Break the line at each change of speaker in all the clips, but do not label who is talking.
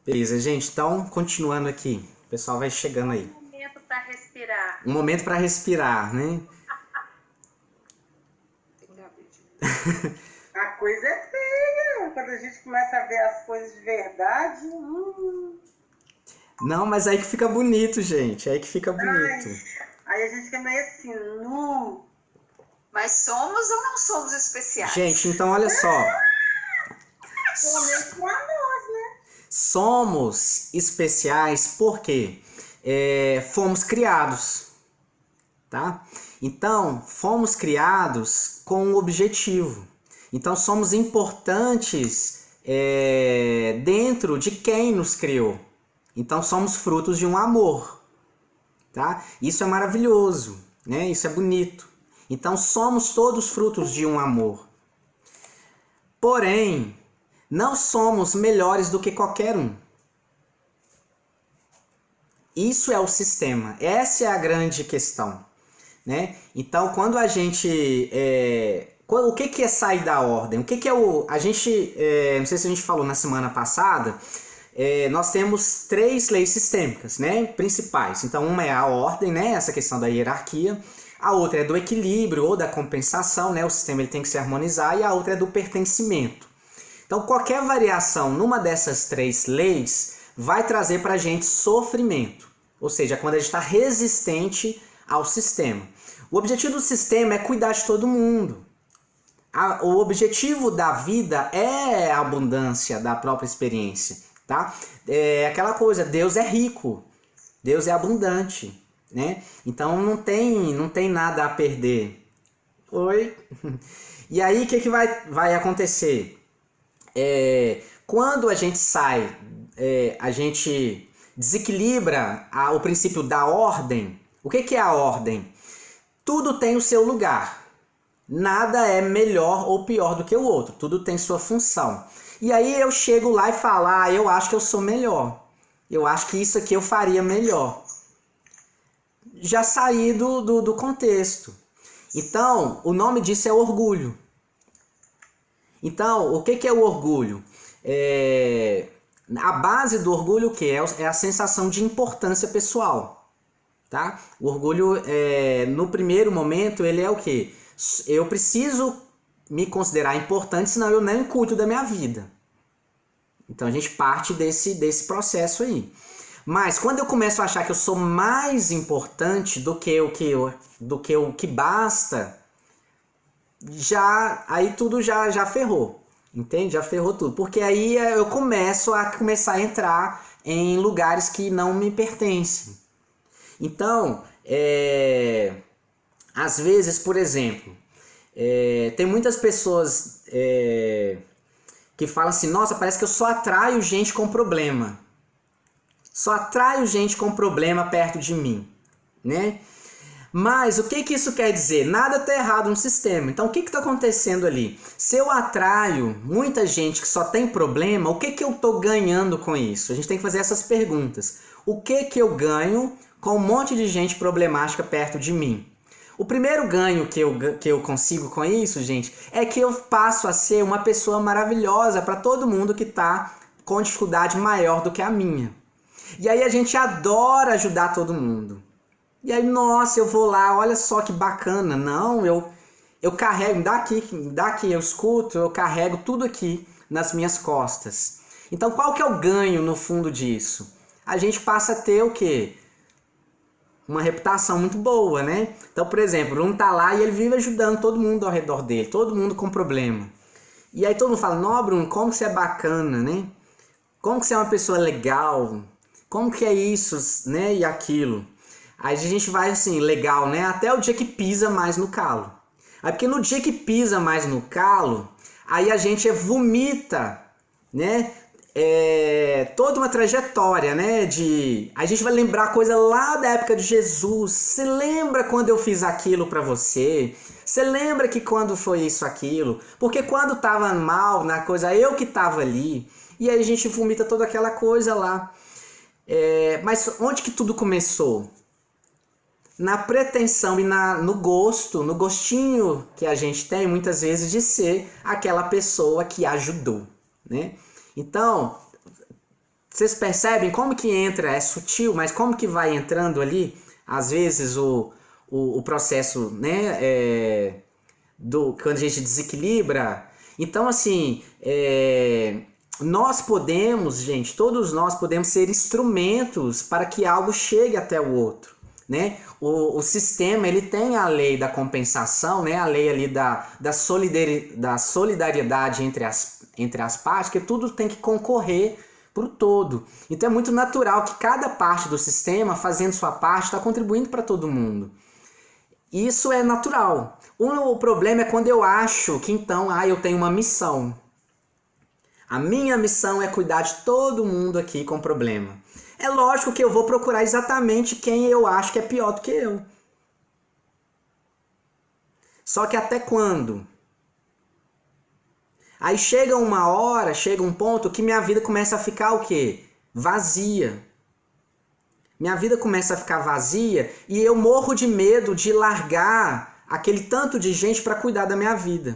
Beleza, gente. Então, continuando aqui. O pessoal vai chegando aí.
Um momento para respirar.
Um momento para respirar, né?
A coisa é feia. Quando a gente começa a ver as coisas de verdade.
Não, mas aí que fica bonito, gente. Aí que fica bonito.
Aí a gente fica meio assim, nu.
Mas somos ou não somos especiais?
Gente, então olha só.
Pelo menos pra nós, né?
Somos especiais porque fomos criados, tá? Então, fomos criados com um objetivo. Então, somos importantes dentro de quem nos criou. Então, somos frutos de um amor, tá? Isso é maravilhoso, né? Isso é bonito. Então, somos todos frutos de um amor. Porém, não somos melhores do que qualquer um. Isso é o sistema. Essa é a grande questão, né? Então, quando a gente... o que é sair da ordem? O que é o... A gente... não sei se a gente falou na semana passada... nós temos 3 leis sistêmicas, né, principais. Então, uma é a ordem, né, essa questão da hierarquia. A outra é do equilíbrio ou da compensação, né, o sistema ele tem que se harmonizar. E a outra é do pertencimento. Então, qualquer variação numa dessas 3 leis vai trazer para a gente sofrimento. Ou seja, quando a gente está resistente ao sistema. O objetivo do sistema é cuidar de todo mundo. O objetivo da vida é a abundância da própria experiência. Tá? É aquela coisa, Deus é rico, Deus é abundante, né? Então não tem nada a perder. Oi? E aí o que vai acontecer? Quando a gente sai, a gente desequilibra o princípio da ordem. O que é a ordem? Tudo tem o seu lugar. Nada é melhor ou pior do que o outro. Tudo tem sua função. E aí eu chego lá e falo, eu acho que eu sou melhor. Eu acho que isso aqui eu faria melhor. Já saí do contexto. Então, o nome disso é orgulho. Então, o que é o orgulho? A base do orgulho o que é a sensação de importância pessoal. Tá? O orgulho, no primeiro momento, ele é o quê? Eu preciso me considerar importante, senão eu nem cuido da minha vida. Então a gente parte desse processo aí. Mas quando eu começo a achar que eu sou mais importante do que o que basta, aí tudo já ferrou. Entende? Já ferrou tudo. Porque aí eu começo a entrar em lugares que não me pertencem. Então, às vezes, por exemplo, tem muitas pessoas que falam assim, nossa, parece que eu só atraio gente com problema. Só atraio gente com problema perto de mim, né? Mas o que isso quer dizer? Nada está errado no sistema. Então o que está acontecendo ali? Se eu atraio muita gente que só tem problema, o que eu estou ganhando com isso? A gente tem que fazer essas perguntas. O que eu ganho com um monte de gente problemática perto de mim? O primeiro ganho que eu consigo com isso, gente, é que eu passo a ser uma pessoa maravilhosa para todo mundo que está com dificuldade maior do que a minha. E aí a gente adora ajudar todo mundo. E aí, nossa, eu vou lá, olha só que bacana. Não, eu carrego, daqui eu escuto, eu carrego tudo aqui nas minhas costas. Então qual que é o ganho no fundo disso? A gente passa a ter o quê? Uma reputação muito boa, né? Então, por exemplo, um tá lá e ele vive ajudando todo mundo ao redor dele, todo mundo com problema. E aí todo mundo fala, não, Bruno, como que você é bacana, né? Como que você é uma pessoa legal? Como que é isso, né? E aquilo. Aí a gente vai assim, legal, né? Até o dia que pisa mais no calo. Aí porque no dia que pisa mais no calo, aí a gente vomita, né? Toda uma trajetória, né? A gente vai lembrar coisa lá da época de Jesus. Você lembra quando eu fiz aquilo pra você? Você lembra que quando foi isso, aquilo? Porque quando tava mal na coisa, eu que tava ali. E aí a gente vomita toda aquela coisa lá. Mas onde que tudo começou? Na pretensão e no gostinho que a gente tem muitas vezes de ser aquela pessoa que ajudou, né? Então, Vocês percebem como que entra, é sutil, mas como que vai entrando ali, às vezes, o processo, né, quando a gente desequilibra. Então, assim, nós podemos, gente, todos nós podemos ser instrumentos para que algo chegue até o outro, né? O sistema, ele tem a lei da compensação, né? A lei ali da solidariedade entre as partes, que tudo tem que concorrer para o todo. Então é muito natural que cada parte do sistema, fazendo sua parte, está contribuindo para todo mundo. Isso é natural. O problema é quando eu acho que então, eu tenho uma missão. A minha missão é cuidar de todo mundo aqui com problema. É lógico que eu vou procurar exatamente quem eu acho que é pior do que eu. Só que até quando? Aí chega uma hora, chega um ponto que minha vida começa a ficar o quê? Vazia. Minha vida começa a ficar vazia e eu morro de medo de largar aquele tanto de gente para cuidar da minha vida.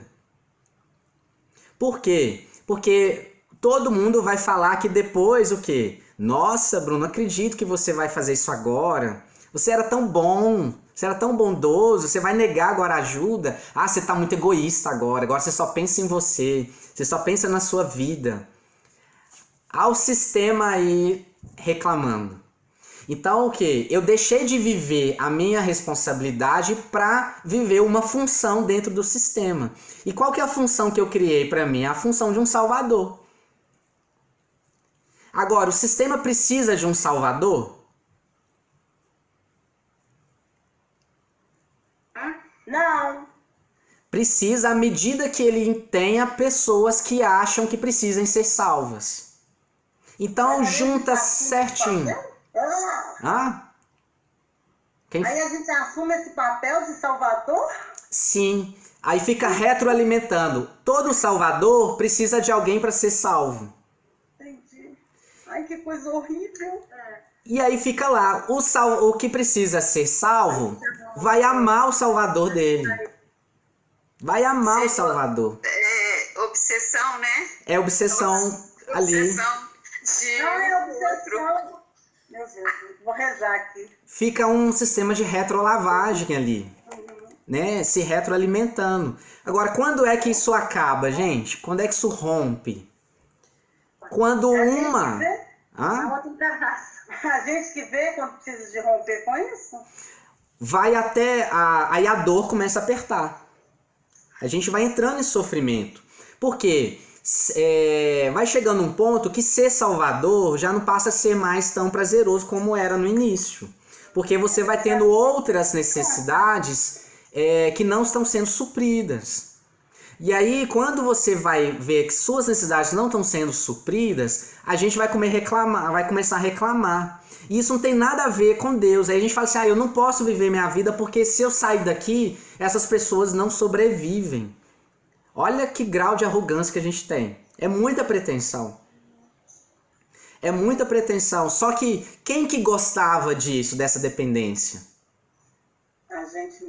Por quê? Porque todo mundo vai falar que depois o quê? Nossa, Bruno, não acredito que você vai fazer isso agora. Você era tão bom, você era tão bondoso, você vai negar agora ajuda? Você tá muito egoísta agora você só pensa em você só pensa na sua vida. Há o sistema aí reclamando. Então o quê? Eu deixei de viver a minha responsabilidade para viver uma função dentro do sistema. E qual que é a função que eu criei para mim? A função de um salvador. Agora, o sistema precisa de um salvador?
Não.
Precisa à medida que ele tenha pessoas que acham que precisam ser salvas. Então junta certinho.
Aí a gente assume esse papel de salvador?
Sim. Aí fica retroalimentando. Todo salvador precisa de alguém para ser salvo.
Entendi. Ai, que coisa horrível.
E aí fica lá. O que precisa ser salvo vai amar o salvador dele. Vai amar o salvador.
É obsessão, né?
É obsessão ali.
Obsessão de
Não é obsessão. Meu Deus, vou rezar aqui.
Fica um sistema de retrolavagem ali, né? Se retroalimentando. Agora, quando é que isso acaba, gente? Quando é que isso rompe? Quando uma...
A gente que vê quando precisa de romper com isso?
Vai até... Aí a dor começa a apertar. A gente vai entrando em sofrimento. Por quê? Vai chegando um ponto que ser salvador já não passa a ser mais tão prazeroso como era no início. Porque você vai tendo outras necessidades que não estão sendo supridas. E aí, quando você vai ver que suas necessidades não estão sendo supridas, a gente vai começar a reclamar. E isso não tem nada a ver com Deus. Aí a gente fala assim, eu não posso viver minha vida porque se eu sair daqui, essas pessoas não sobrevivem. Olha que grau de arrogância que a gente tem. É muita pretensão. É muita pretensão. Só que quem que gostava disso, dessa dependência?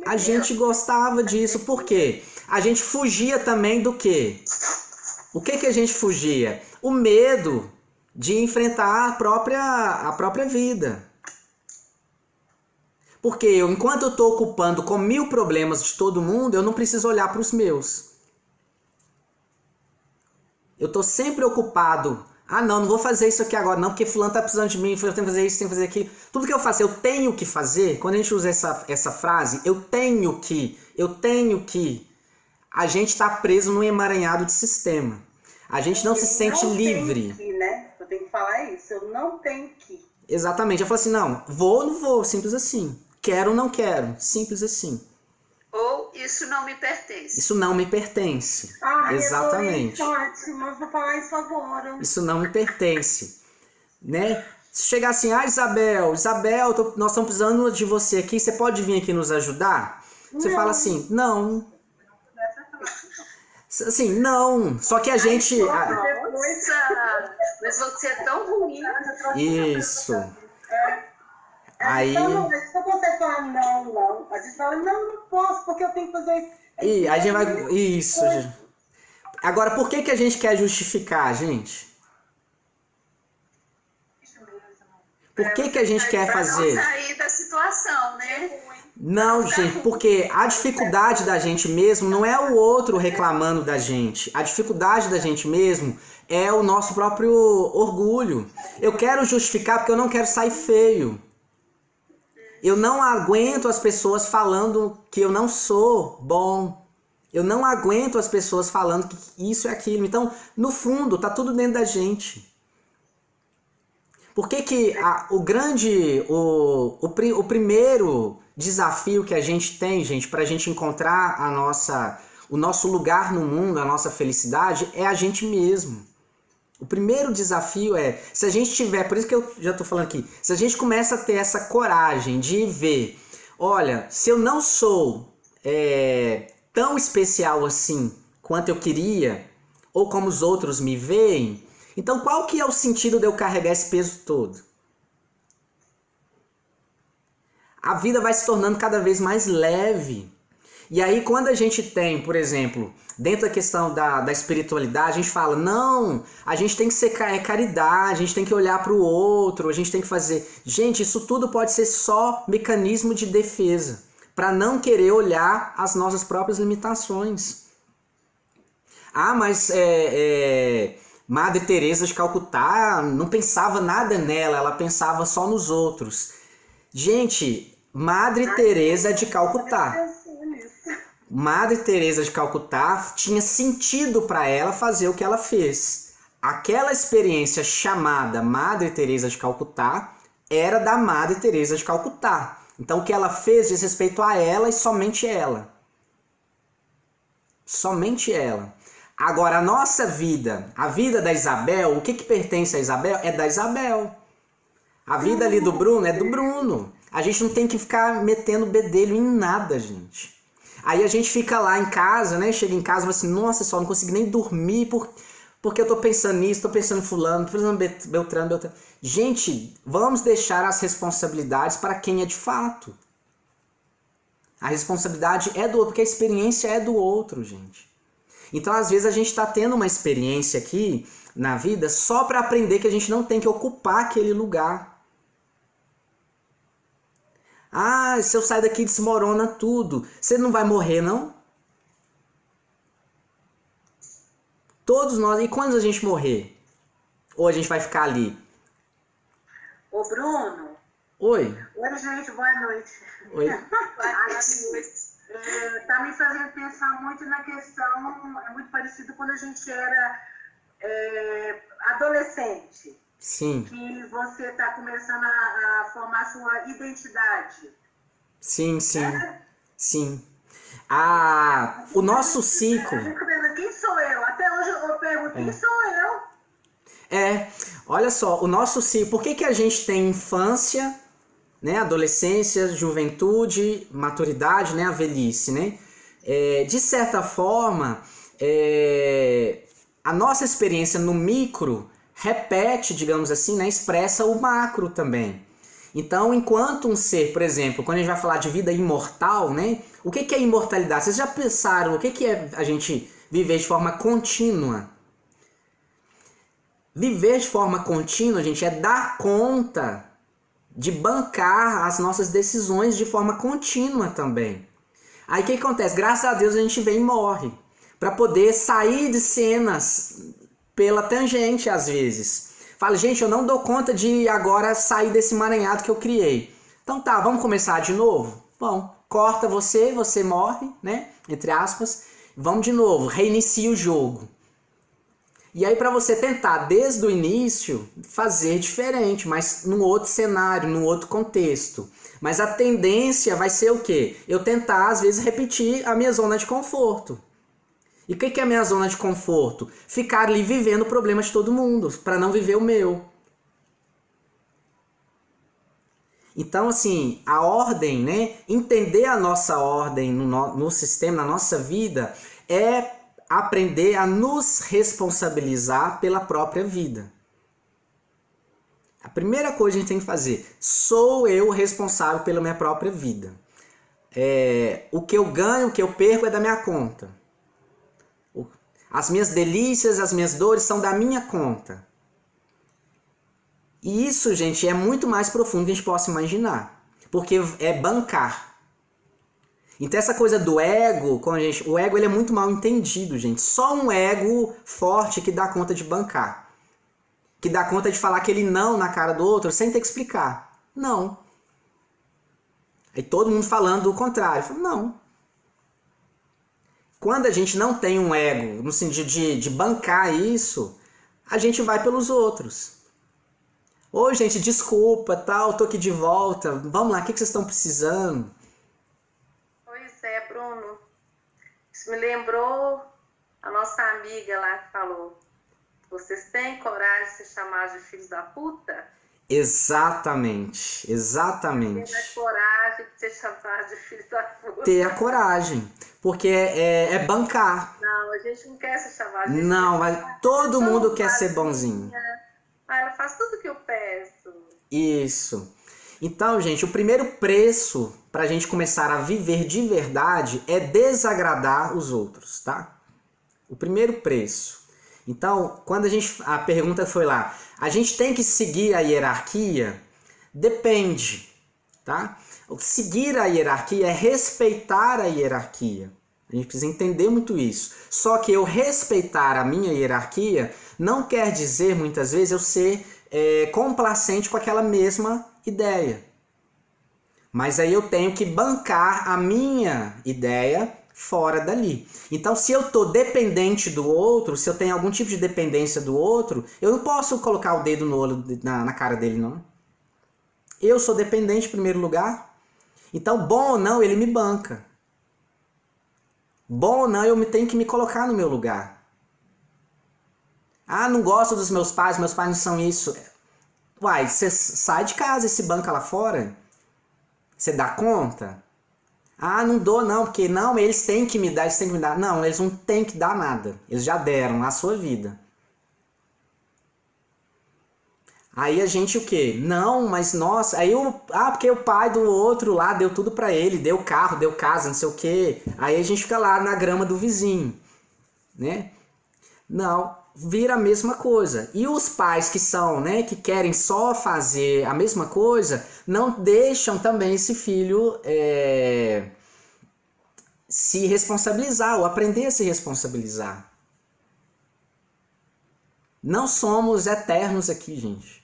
A gente gostava disso. Por quê? A gente fugia também do quê? O que a gente fugia? O medo de enfrentar a própria vida. Porque enquanto eu estou ocupando com 1000 problemas de todo mundo, eu não preciso olhar para os meus. Eu estou sempre ocupado. Não vou fazer isso aqui agora não, porque fulano está precisando de mim, eu tenho que fazer isso, tenho que fazer aquilo. Tudo que eu faço, eu tenho que fazer. Quando a gente usa essa frase, eu tenho que, a gente está preso num emaranhado de sistema. A gente não se sente livre.
Né? Eu tenho que falar isso, eu não tenho que.
Exatamente, eu falo assim, não vou, simples assim. Quero, não quero, simples assim.
Ou isso não me pertence.
Isso não me pertence. Exatamente.
Mas vou falar isso agora.
Isso não me pertence. Né? Se chegar assim, Isabel, nós estamos precisando de você aqui, você pode vir aqui nos ajudar? Você fala assim, não. Assim, não. Só que a gente...
Mas você é tão ruim.
Isso. Aí...
Só consegue falar não. A gente fala, não posso, porque eu tenho que fazer isso.
E a gente vai... Isso. Agora, por que a gente quer justificar, gente? Por que a gente quer fazer?
Pra não sair da situação, né?
Não, gente, porque a dificuldade da gente mesmo não é o outro reclamando da gente. A dificuldade da gente mesmo é o nosso próprio orgulho. Eu quero justificar porque eu não quero sair feio. Eu não aguento as pessoas falando que eu não sou bom. Eu não aguento as pessoas falando que isso é aquilo. Então, no fundo, tá tudo dentro da gente. Por que o primeiro desafio que a gente tem, gente, para a gente encontrar o nosso lugar no mundo, a nossa felicidade, é a gente mesmo. O primeiro desafio é, se a gente tiver, por isso que eu já estou falando aqui, se a gente começa a ter essa coragem de ver, olha, se eu não sou tão especial assim quanto eu queria, ou como os outros me veem, então qual que é o sentido de eu carregar esse peso todo? A vida vai se tornando cada vez mais leve. E aí quando a gente tem, por exemplo, dentro da questão da espiritualidade, a gente fala, não, a gente tem que ser caridade, a gente tem que olhar para o outro, a gente tem que fazer... Gente, isso tudo pode ser só mecanismo de defesa, para não querer olhar as nossas próprias limitações. Ah, mas Madre Teresa de Calcutá não pensava nada nela, ela pensava só nos outros. Gente, Madre Teresa de Calcutá. Madre Teresa de Calcutá tinha sentido para ela fazer o que ela fez. Aquela experiência chamada Madre Teresa de Calcutá era da Madre Teresa de Calcutá. Então o que ela fez diz respeito a ela e somente ela. Somente ela. Agora a nossa vida, a vida da Isabel, o que pertence a Isabel é da Isabel. A vida ali do Bruno é do Bruno. A gente não tem que ficar metendo bedelho em nada, gente. Aí a gente fica lá em casa, né? Chega em casa e fala assim, nossa, só não consigo nem dormir porque eu tô pensando nisso, tô pensando em fulano, tô pensando em Beltrano. Gente, vamos deixar as responsabilidades para quem é de fato. A responsabilidade é do outro, porque a experiência é do outro, gente. Então, às vezes, a gente está tendo uma experiência aqui na vida só para aprender que a gente não tem que ocupar aquele lugar. Ah, se eu sair daqui desmorona tudo. Você não vai morrer, não? Todos nós. E quando a gente morrer? Ou a gente vai ficar ali?
Ô, Bruno.
Oi.
Oi, gente. Boa noite.
Oi.
Tá me fazendo pensar muito na questão, é muito parecido quando a gente era adolescente.
Sim.
Que você está começando a formar sua identidade.
Sim, sim. Sim. O nosso ciclo...
Eu fico pensando, quem sou eu? Até hoje eu pergunto, quem sou eu?
Olha só, o nosso ciclo... Por que a gente tem infância, né, adolescência, juventude, maturidade, né, a velhice, né? De certa forma, a nossa experiência no micro repete, digamos assim, né, expressa o macro também. Então, enquanto um ser, por exemplo, quando a gente vai falar de vida imortal, né, o que é imortalidade? Vocês já pensaram o que é a gente viver de forma contínua? Viver de forma contínua, gente, é dar conta de bancar as nossas decisões de forma contínua também. Aí o que acontece? Graças a Deus a gente vem e morre, para poder sair de cenas pela tangente às vezes. Fala, gente, eu não dou conta de agora sair desse emaranhado que eu criei. Então tá, vamos começar de novo? Bom, corta você morre, né? Entre aspas. Vamos de novo, reinicia o jogo. E aí para você tentar desde o início fazer diferente, mas num outro cenário, num outro contexto. Mas a tendência vai ser o quê? Eu tentar às vezes repetir a minha zona de conforto. E o que é a minha zona de conforto? Ficar ali vivendo problemas de todo mundo, para não viver o meu. Então, assim, a ordem, né? Entender a nossa ordem no sistema, na nossa vida, é aprender a nos responsabilizar pela própria vida. A primeira coisa que a gente tem que fazer, sou eu responsável pela minha própria vida. O que eu ganho, o que eu perco é da minha conta. As minhas delícias, as minhas dores são da minha conta. E isso, gente, é muito mais profundo do que a gente possa imaginar. Porque é bancar. Então essa coisa do ego, o ego ele é muito mal entendido, gente. Só um ego forte que dá conta de bancar. Que dá conta de falar aquele não na cara do outro sem ter que explicar. Não. Aí todo mundo falando o contrário. Não. Quando a gente não tem um ego no sentido de bancar isso, a gente vai pelos outros. Oi, gente, desculpa, tal, tô aqui de volta. Vamos lá, o que vocês estão precisando?
Pois é, Bruno. Isso me lembrou a nossa amiga lá que falou: vocês têm coragem de se chamar de filhos da puta?
Exatamente.
Ter a coragem de se chamar de filhos da puta.
Ter a coragem. Porque é bancar.
Não, a gente não quer se chamar de
Não, mas todo mundo quer ser bonzinho.
Ela faz tudo que eu peço.
Isso. Então, gente, o primeiro preço para a gente começar a viver de verdade é desagradar os outros, tá? O primeiro preço. Então, quando a pergunta foi lá, a gente tem que seguir a hierarquia? Depende, tá? Seguir a hierarquia é respeitar a hierarquia. A gente precisa entender muito isso. Só que eu respeitar a minha hierarquia não quer dizer, muitas vezes, eu ser complacente com aquela mesma ideia. Mas aí eu tenho que bancar a minha ideia fora dali. Então, se eu estou dependente do outro, se eu tenho algum tipo de dependência do outro, eu não posso colocar o dedo no olho, na cara dele, não. Eu sou dependente em primeiro lugar. Então, bom ou não, ele me banca. Bom ou não, eu tenho que me colocar no meu lugar. Ah, não gosto dos meus pais não são isso. Uai, você sai de casa e se banca lá fora? Você dá conta? Ah, não dou não, porque não, eles têm que me dar, eles têm que me dar. Não, eles não têm que dar nada. Eles já deram a sua vida. Aí a gente o quê? Não, mas nossa, aí porque o pai do outro lá deu tudo pra ele, deu carro, deu casa, não sei o quê. Aí a gente fica lá na grama do vizinho, né? Não, vira a mesma coisa. E os pais que são, né, que querem só fazer a mesma coisa, não deixam também esse filho se responsabilizar ou aprender a se responsabilizar. Não somos eternos aqui, gente.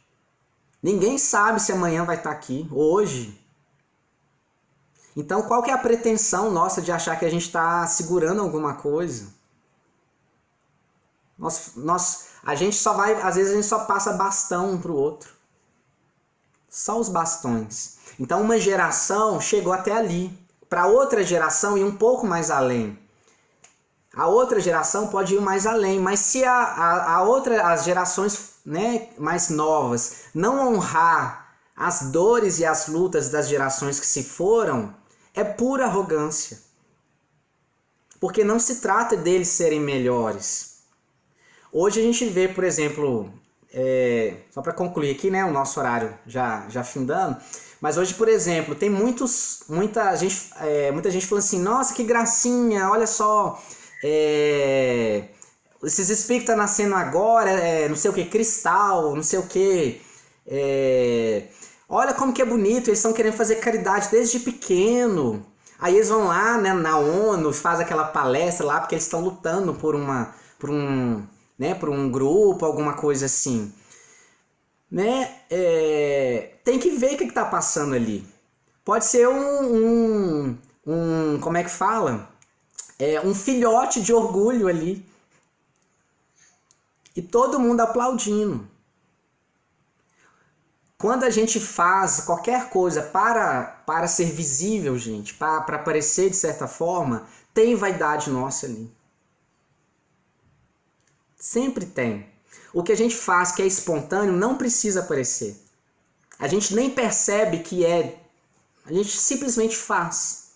Ninguém sabe se amanhã vai estar aqui, hoje. Então, qual que é a pretensão nossa de achar que a gente está segurando alguma coisa? A gente só vai, às vezes a gente só passa bastão um para o outro. Só os bastões. Então, uma geração chegou até ali. Para outra geração ir um pouco mais além. A outra geração pode ir mais além, mas se as gerações, né, mais novas não honrar as dores e as lutas das gerações que se foram, é pura arrogância. Porque não se trata deles serem melhores. Hoje a gente vê, por exemplo, só para concluir aqui, né, o nosso horário já findando, mas hoje, por exemplo, tem muita gente falando assim, nossa, que gracinha, olha só, esses espíritos estão nascendo agora, não sei o que, cristal, não sei o que, olha como que é bonito, eles estão querendo fazer caridade desde pequeno. Aí eles vão lá, né, na ONU, faz aquela palestra lá, porque eles estão lutando por um grupo, alguma coisa assim. Né? Tem que ver o que está passando ali. Pode ser como é que fala? Um filhote de orgulho ali. E todo mundo aplaudindo. Quando a gente faz qualquer coisa para ser visível, gente, para aparecer de certa forma, tem vaidade nossa ali. Sempre tem. O que a gente faz que é espontâneo não precisa aparecer. A gente nem percebe que é. A gente simplesmente faz.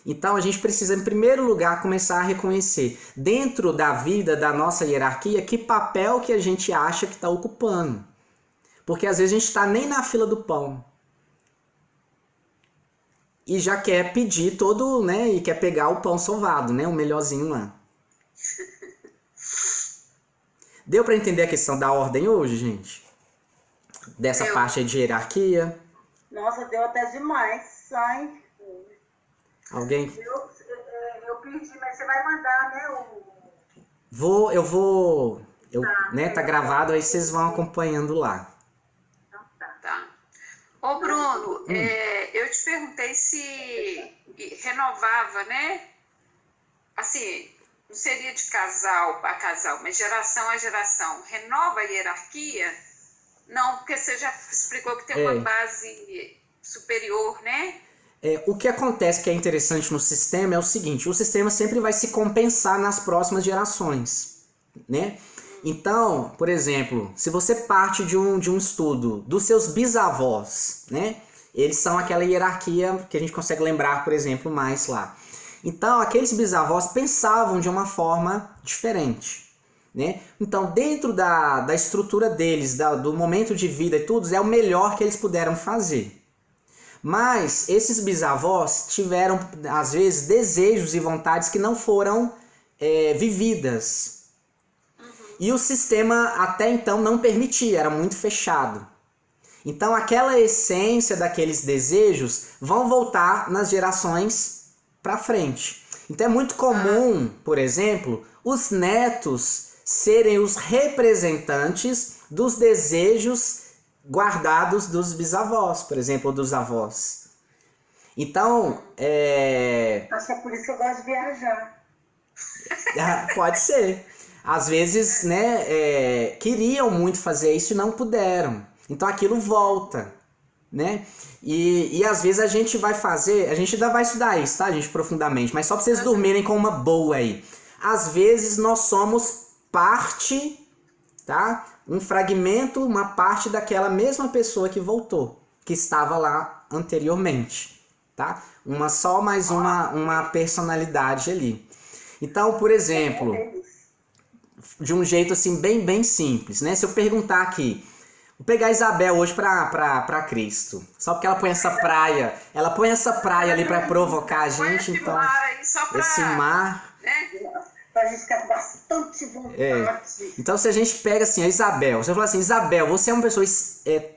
Então a gente precisa, em primeiro lugar, começar a reconhecer, dentro da vida, da nossa hierarquia, que papel que a gente acha que está ocupando. Porque às vezes a gente está nem na fila do pão. E já quer pedir todo, né? E quer pegar o pão sovado, né? O melhorzinho lá. Deu para entender a questão da ordem hoje, gente? dessa parte aí de hierarquia?
Nossa, deu até demais. Ai.
Alguém?
Eu perdi, mas você vai mandar, né?
Tá gravado, aí vocês vão acompanhando lá.
Tá. Ô, Bruno, eu te perguntei se renovava, né? Assim, não seria de casal a casal, mas geração a geração. Renova a hierarquia? Não, porque você já explicou que tem uma base superior, né?
O que acontece que é interessante no sistema é o seguinte, o sistema sempre vai se compensar nas próximas gerações, né? Então, por exemplo, se você parte de um estudo dos seus bisavós, né? Eles são aquela hierarquia que a gente consegue lembrar, por exemplo, mais lá. Então, aqueles bisavós pensavam de uma forma diferente, né? Então, dentro da estrutura deles, do momento de vida e tudo, é o melhor que eles puderam fazer. Mas esses bisavós tiveram, às vezes, desejos e vontades que não foram vividas. E o sistema até então não permitia, era muito fechado. Então aquela essência daqueles desejos vão voltar nas gerações para frente. Então é muito comum, por exemplo, os netos serem os representantes dos desejos guardados dos bisavós, por exemplo, ou dos avós. Então,
Acho que é por isso que eu gosto de viajar.
Pode ser. Às vezes, né, queriam muito fazer isso e não puderam. Então aquilo volta, né? E às vezes a gente vai fazer, a gente ainda vai estudar isso, tá, gente, profundamente, mas só para vocês dormirem com uma boa aí. Às vezes nós somos parte, tá? Um fragmento, uma parte daquela mesma pessoa que voltou, que estava lá anteriormente, tá? Só mais uma personalidade ali. Então, por exemplo, de um jeito assim bem simples, né? Se eu perguntar aqui, vou pegar a Isabel hoje pra Cristo, só porque ela põe essa praia ali pra provocar a gente, então esse mar,
Pra gente ficar com bastante vontade.
Então se a gente pega assim a Isabel, você fala assim, Isabel, você é uma pessoa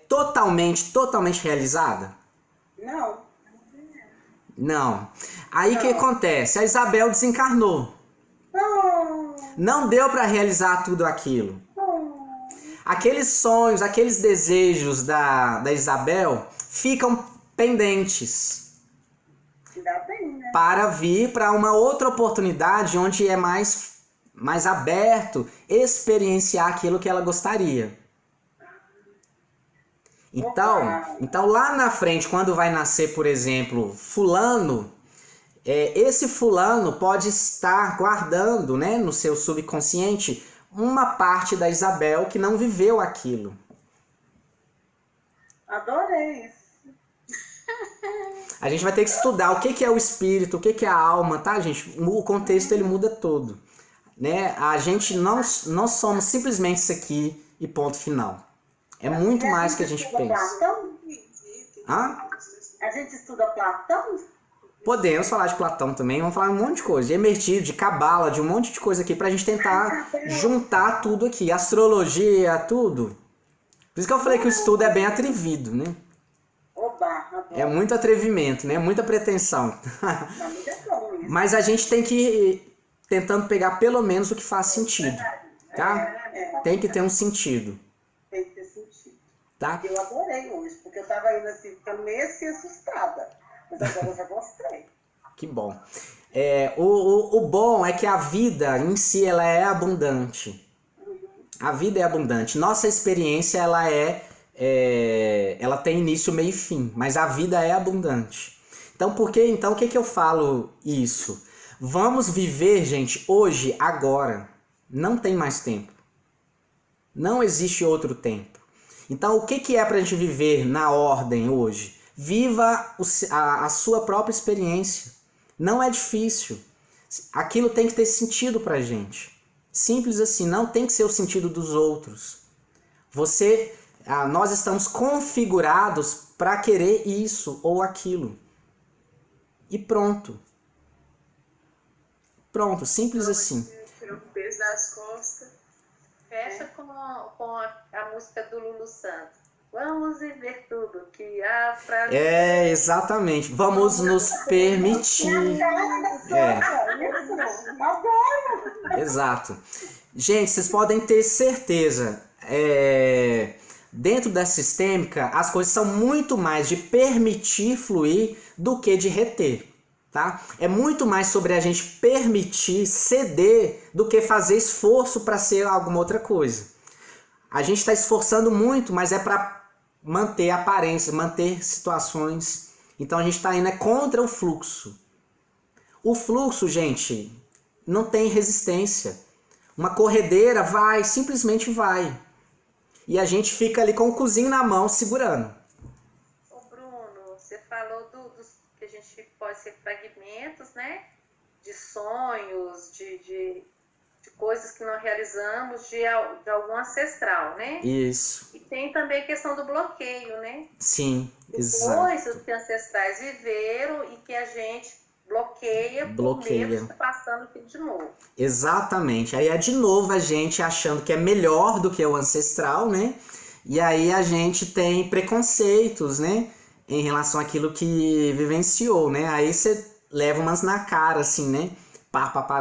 totalmente realizada? Não. Aí o que acontece? A Isabel desencarnou. Não deu para realizar tudo aquilo. Aqueles sonhos, aqueles desejos da Isabel ficam pendentes.
Ainda bem, né?
Para vir para uma outra oportunidade onde é mais aberto experienciar aquilo que ela gostaria. Então lá na frente, quando vai nascer, por exemplo, fulano, esse fulano pode estar guardando, né, no seu subconsciente uma parte da Isabel que não viveu aquilo.
Adorei isso.
A gente vai ter que estudar o que é o espírito, o que é a alma, tá, gente? O contexto ele muda todo, né? A gente nós somos simplesmente isso aqui e ponto final. É muito mais que a gente pensa.
Platão?
Hã?
A gente estuda Platão?
Podemos falar de Platão também, vamos falar um monte de coisa, de Emertídio, de Cabala, de um monte de coisa aqui pra gente tentar juntar tudo aqui, astrologia, tudo. Por isso que eu falei que o estudo é bem atrevido, né? É muito atrevimento, né? Muita pretensão. Mas a gente tem que ir tentando pegar pelo menos o que faz sentido, tá? Tem que ter um sentido.
Tem que ter sentido.
Tá?
Eu adorei hoje, porque eu tava indo assim, ficando meio assim assustada. Mas agora eu já gostei.
Que bom. O bom é que a vida em si ela é abundante. A vida é abundante. Nossa experiência ela tem início, meio e fim, mas a vida é abundante. Então, o que eu falo isso? Vamos viver, gente, hoje, agora. Não tem mais tempo. Não existe outro tempo. Então, o que é pra gente viver na ordem hoje? Viva a sua própria experiência. Não é difícil. Aquilo tem que ter sentido pra gente. Simples assim, não tem que ser o sentido dos outros. Nós estamos configurados para querer isso ou aquilo. E pronto. Pronto, simples assim.
Tirou o peso das costas. Fecha com a música do Lulu Santos.
Vamos viver tudo que há pra
É, exatamente. Vamos nos permitir. É, exato. Gente, vocês podem ter certeza, dentro da sistêmica, as coisas são muito mais de permitir fluir do que de reter, tá? É muito mais sobre a gente permitir ceder do que fazer esforço para ser alguma outra coisa. A gente está esforçando muito, mas é para manter aparências, manter situações. Então a gente está indo contra o fluxo. O fluxo, gente, não tem resistência. Uma corredeira vai, simplesmente vai. E a gente fica ali com o cozinho na mão, segurando.
Ô Bruno, você falou dos que a gente pode ser fragmentos, né? De sonhos, de coisas que não realizamos, de algum ancestral, né?
Isso.
E tem também a questão do bloqueio, né?
Sim, exato.
Coisas que ancestrais viveram e que a gente bloqueia por medo de estar passando aquilo de novo.
Exatamente. Aí é de novo a gente achando que é melhor do que o ancestral, né? E aí a gente tem preconceitos, né? Em relação àquilo que vivenciou, né? Aí você leva umas na cara, assim, né?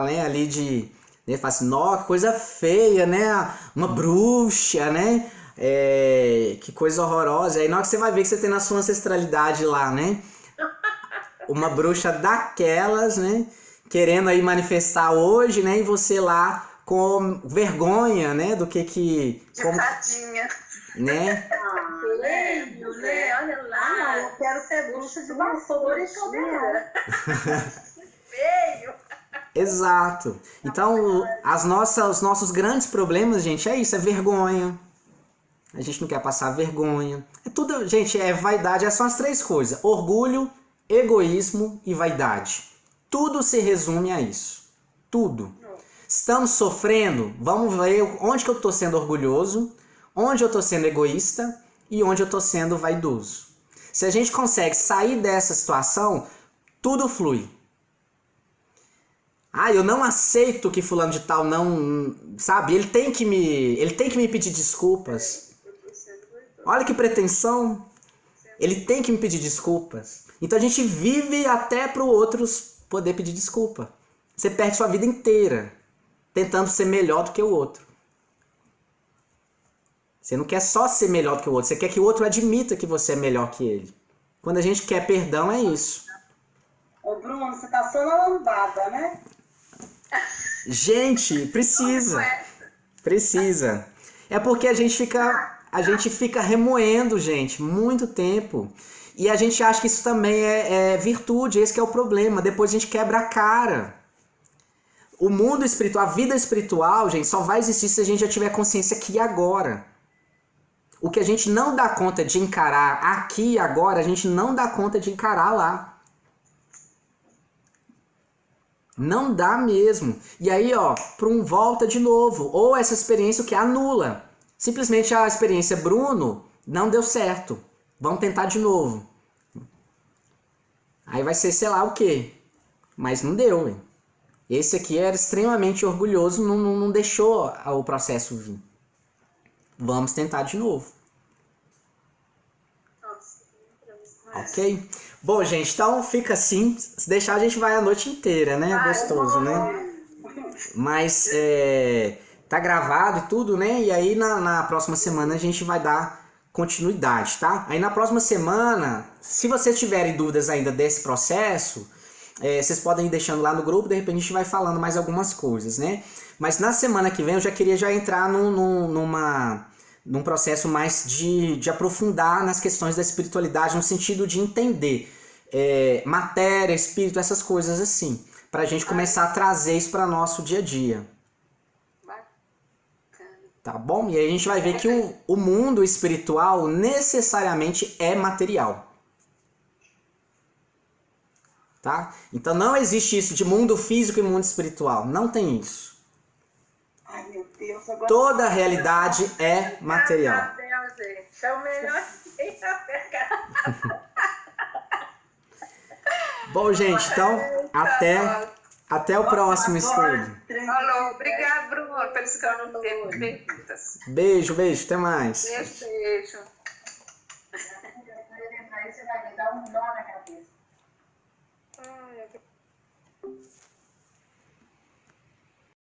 Né? Ali de... Né? Fala assim, nossa, que coisa feia, né? Uma bruxa, né? Que coisa horrorosa. Aí na hora que você vai ver que você tem na sua ancestralidade lá, né? Uma bruxa daquelas, né? Querendo aí manifestar hoje, né? E você lá com vergonha, né? Do que como,
Tadinha.
né?
Feio, né? Olha lá.
Eu quero ser bruxa de vassoura e caldeirão.
Feio.
Exato. Então, os nossos grandes problemas, gente, é isso, é vergonha. A gente não quer passar vergonha. É tudo, gente, é vaidade, são as três coisas: orgulho, egoísmo e vaidade. Tudo se resume a isso. Tudo. Estamos sofrendo, vamos ver onde que eu estou sendo orgulhoso, onde eu estou sendo egoísta e onde eu estou sendo vaidoso. Se a gente consegue sair dessa situação, tudo flui. Ah, eu não aceito que fulano de tal não, sabe? Ele tem que me pedir desculpas. Olha que pretensão. Ele tem que me pedir desculpas. Então a gente vive até para o outro poder pedir desculpa. Você perde sua vida inteira tentando ser melhor do que o outro. Você não quer só ser melhor do que o outro, você quer que o outro admita que você é melhor que ele. Quando a gente quer perdão, é isso.
Ô Bruno, você tá só na lambada, né?
Gente, precisa. Precisa. É porque a gente fica remoendo, gente, muito tempo. E a gente acha que isso também é virtude, esse que é o problema. Depois a gente quebra a cara. O mundo espiritual, a vida espiritual, gente, só vai existir se a gente já tiver consciência aqui e agora. O que a gente não dá conta de encarar aqui e agora, a gente não dá conta de encarar lá. Não dá mesmo. E aí, ó, para um volta de novo. Ou essa experiência o que anula. Simplesmente a experiência Bruno não deu certo. Vamos tentar de novo. Aí vai ser sei lá o quê. Mas não deu, hein? Esse aqui era extremamente orgulhoso, não deixou o processo vir. Vamos tentar de novo. Ok? Bom, gente, então fica assim. Se deixar, a gente vai a noite inteira, né? Gostoso, né? Mas tá gravado e tudo, né? E aí na próxima semana a gente vai dar continuidade, tá? Aí na próxima semana, se vocês tiverem dúvidas ainda desse processo, vocês podem ir deixando lá no grupo, de repente a gente vai falando mais algumas coisas, né? Mas na semana que vem eu já queria entrar num processo mais de aprofundar nas questões da espiritualidade, no sentido de entender matéria, espírito, essas coisas assim, para a gente começar a trazer isso para nosso dia a dia. Tá bom? E aí a gente vai ver que o mundo espiritual necessariamente é material. Tá? Então não existe isso de mundo físico e mundo espiritual. Não tem isso.
Ai, meu Deus, agora...
Toda a realidade é material.
Meu Deus, gente. É o melhor.
Bom, gente, então até o próximo estudo.
Falou, obrigado, Bruno, pelos que eu não tenho perguntas.
Beijo, até mais.
Beijo.
Aí você vai ver, dá um nó na cabeça.
Ai,